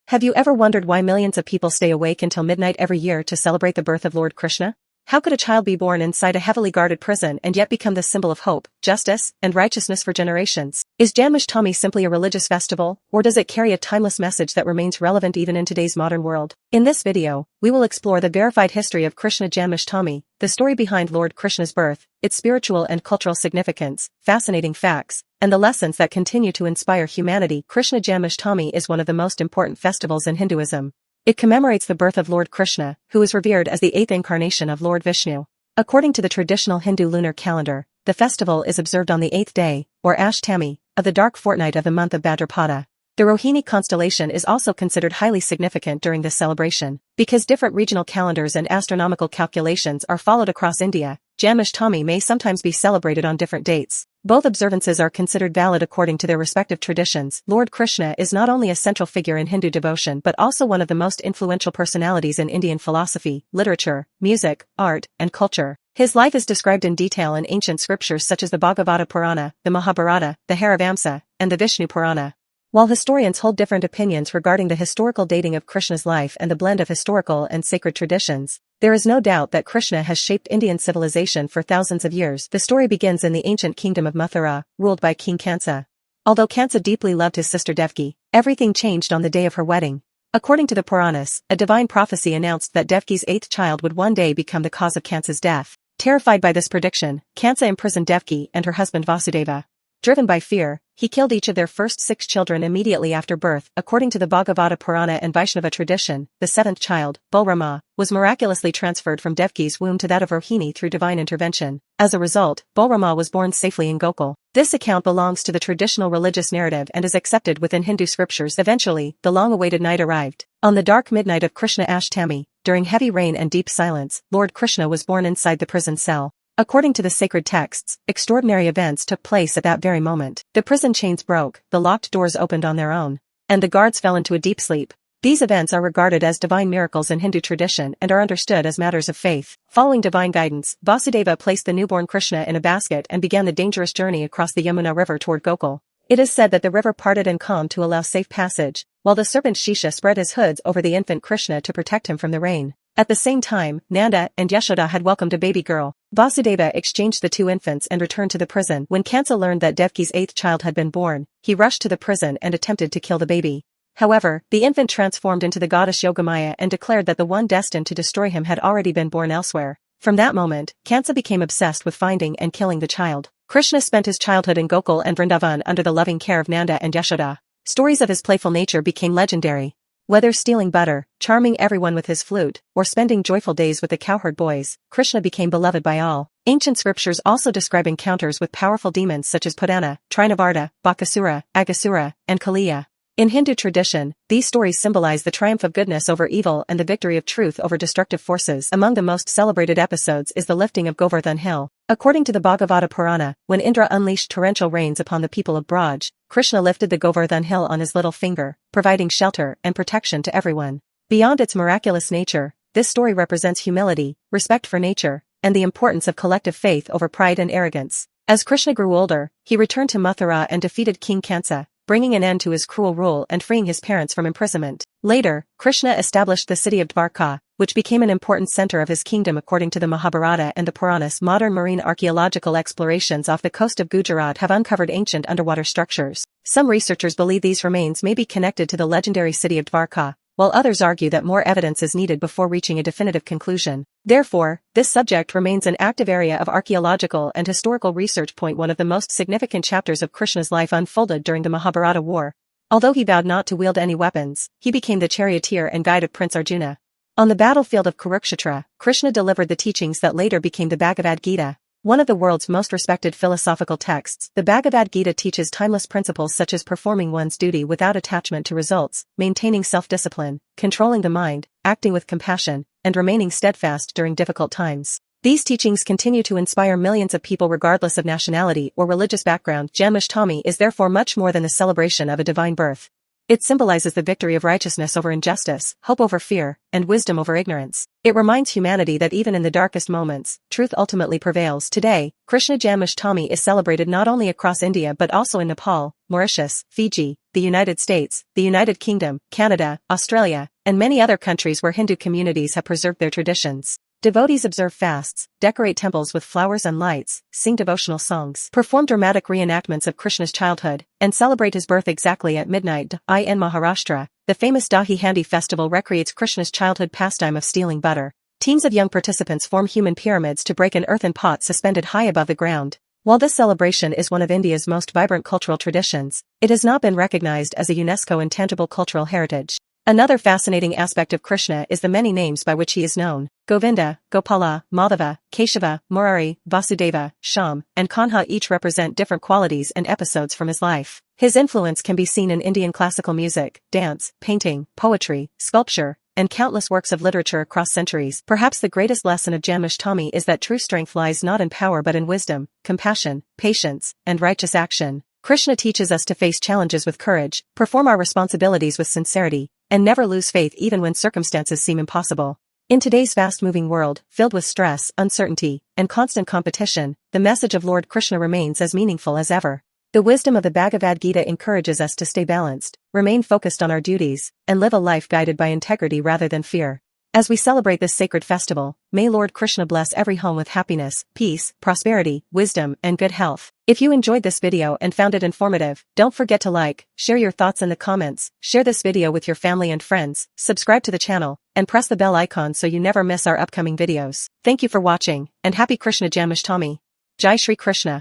Have you ever wondered why millions of people stay awake until midnight every year to celebrate the birth of Lord Krishna? How could a child be born inside a heavily guarded prison and yet become the symbol of hope, justice, and righteousness for generations? Is Janmashtami simply a religious festival, or does it carry a timeless message that remains relevant even in today's modern world? In this video, we will explore the verified history of Krishna Janmashtami, the story behind Lord Krishna's birth, its spiritual and cultural significance, fascinating facts, and the lessons that continue to inspire humanity. Krishna Janmashtami is one of the most important festivals in Hinduism. It commemorates the birth of Lord Krishna, who is revered as the eighth incarnation of Lord Vishnu. According to the traditional Hindu lunar calendar, the festival is observed on the 8th day, or Ashtami, of the dark fortnight of the month of Bhadrapada. The Rohini constellation is also considered highly significant during this celebration. Because different regional calendars and astronomical calculations are followed across India, Janmashtami may sometimes be celebrated on different dates. Both observances are considered valid according to their respective traditions. Lord Krishna is not only a central figure in Hindu devotion but also one of the most influential personalities in Indian philosophy, literature, music, art, and culture. His life is described in detail in ancient scriptures such as the Bhagavata Purana, the Mahabharata, the Harivamsa, and the Vishnu Purana. While historians hold different opinions regarding the historical dating of Krishna's life and the blend of historical and sacred traditions, there is no doubt that Krishna has shaped Indian civilization for thousands of years. The story begins in the ancient kingdom of Mathura, ruled by King Kansa. Although Kansa deeply loved his sister Devaki, everything changed on the day of her wedding. According to the Puranas, a divine prophecy announced that Devki's eighth child would one day become the cause of Kansa's death. Terrified by this prediction, Kansa imprisoned Devki and her husband Vasudeva. Driven by fear, he killed each of their first 6 children immediately after birth. According to the Bhagavata Purana and Vaishnava tradition, the 7th child, Balarama, was miraculously transferred from Devki's womb to that of Rohini through divine intervention. As a result, Balarama was born safely in Gokul. This account belongs to the traditional religious narrative and is accepted within Hindu scriptures. Eventually, the long-awaited night arrived. On the dark midnight of Krishna Ashtami, during heavy rain and deep silence, Lord Krishna was born inside the prison cell. According to the sacred texts, extraordinary events took place at that very moment. The prison chains broke, the locked doors opened on their own, and the guards fell into a deep sleep. These events are regarded as divine miracles in Hindu tradition and are understood as matters of faith. Following divine guidance, Vasudeva placed the newborn Krishna in a basket and began the dangerous journey across the Yamuna River toward Gokul. It is said that the river parted and calmed to allow safe passage, while the serpent Shisha spread his hoods over the infant Krishna to protect him from the rain. At the same time, Nanda and Yashoda had welcomed a baby girl. Vasudeva exchanged the 2 infants and returned to the prison. When Kansa learned that Devki's 8th child had been born, he rushed to the prison and attempted to kill the baby. However, the infant transformed into the goddess Yogamaya and declared that the one destined to destroy him had already been born elsewhere. From that moment, Kansa became obsessed with finding and killing the child. Krishna spent his childhood in Gokul and Vrindavan under the loving care of Nanda and Yashoda. Stories of his playful nature became legendary. Whether stealing butter, charming everyone with his flute, or spending joyful days with the cowherd boys, Krishna became beloved by all. Ancient scriptures also describe encounters with powerful demons such as Putana, Trinavarta, Bakasura, Agasura, and Kaliya. In Hindu tradition, these stories symbolize the triumph of goodness over evil and the victory of truth over destructive forces. Among the most celebrated episodes is the lifting of Govardhan Hill. According to the Bhagavata Purana, when Indra unleashed torrential rains upon the people of Braj, Krishna lifted the Govardhan Hill on his little finger, providing shelter and protection to everyone. Beyond its miraculous nature, this story represents humility, respect for nature, and the importance of collective faith over pride and arrogance. As Krishna grew older, he returned to Mathura and defeated King Kansa, bringing an end to his cruel rule and freeing his parents from imprisonment. Later, Krishna established the city of Dwarka, which became an important center of his kingdom. According to the Mahabharata and the Puranas, modern marine archaeological explorations off the coast of Gujarat have uncovered ancient underwater structures. Some researchers believe these remains may be connected to the legendary city of Dwarka, while others argue that more evidence is needed before reaching a definitive conclusion. Therefore, this subject remains an active area of archaeological and historical research. One of the most significant chapters of Krishna's life unfolded during the Mahabharata war. Although he vowed not to wield any weapons, he became the charioteer and guide of Prince Arjuna. On the battlefield of Kurukshetra, Krishna delivered the teachings that later became the Bhagavad Gita. One of the world's most respected philosophical texts, the Bhagavad Gita teaches timeless principles such as performing one's duty without attachment to results, maintaining self-discipline, controlling the mind, acting with compassion, and remaining steadfast during difficult times. These teachings continue to inspire millions of people regardless of nationality or religious background. Janmashtami is therefore much more than the celebration of a divine birth. It symbolizes the victory of righteousness over injustice, hope over fear, and wisdom over ignorance. It reminds humanity that even in the darkest moments, truth ultimately prevails. Today, Krishna Janmashtami is celebrated not only across India but also in Nepal, Mauritius, Fiji, the United States, the United Kingdom, Canada, Australia, and many other countries where Hindu communities have preserved their traditions. Devotees observe fasts, decorate temples with flowers and lights, sing devotional songs, perform dramatic reenactments of Krishna's childhood, and celebrate his birth exactly at midnight. In Maharashtra, the famous Dahi Handi festival recreates Krishna's childhood pastime of stealing butter. Teams of young participants form human pyramids to break an earthen pot suspended high above the ground. While this celebration is one of India's most vibrant cultural traditions, it has not been recognized as a UNESCO intangible cultural heritage. Another fascinating aspect of Krishna is the many names by which he is known. Govinda, Gopala, Madhava, Keshava, Murari, Vasudeva, Shyam, and Kanha each represent different qualities and episodes from his life. His influence can be seen in Indian classical music, dance, painting, poetry, sculpture, and countless works of literature across centuries. Perhaps the greatest lesson of Janmashtami is that true strength lies not in power but in wisdom, compassion, patience, and righteous action. Krishna teaches us to face challenges with courage, perform our responsibilities with sincerity, and never lose faith even when circumstances seem impossible. In today's fast-moving world, filled with stress, uncertainty, and constant competition, the message of Lord Krishna remains as meaningful as ever. The wisdom of the Bhagavad Gita encourages us to stay balanced, remain focused on our duties, and live a life guided by integrity rather than fear. As we celebrate this sacred festival, may Lord Krishna bless every home with happiness, peace, prosperity, wisdom, and good health. If you enjoyed this video and found it informative, don't forget to like, share your thoughts in the comments, share this video with your family and friends, subscribe to the channel, and press the bell icon so you never miss our upcoming videos. Thank you for watching, and happy Krishna Janmashtami. Jai Shri Krishna.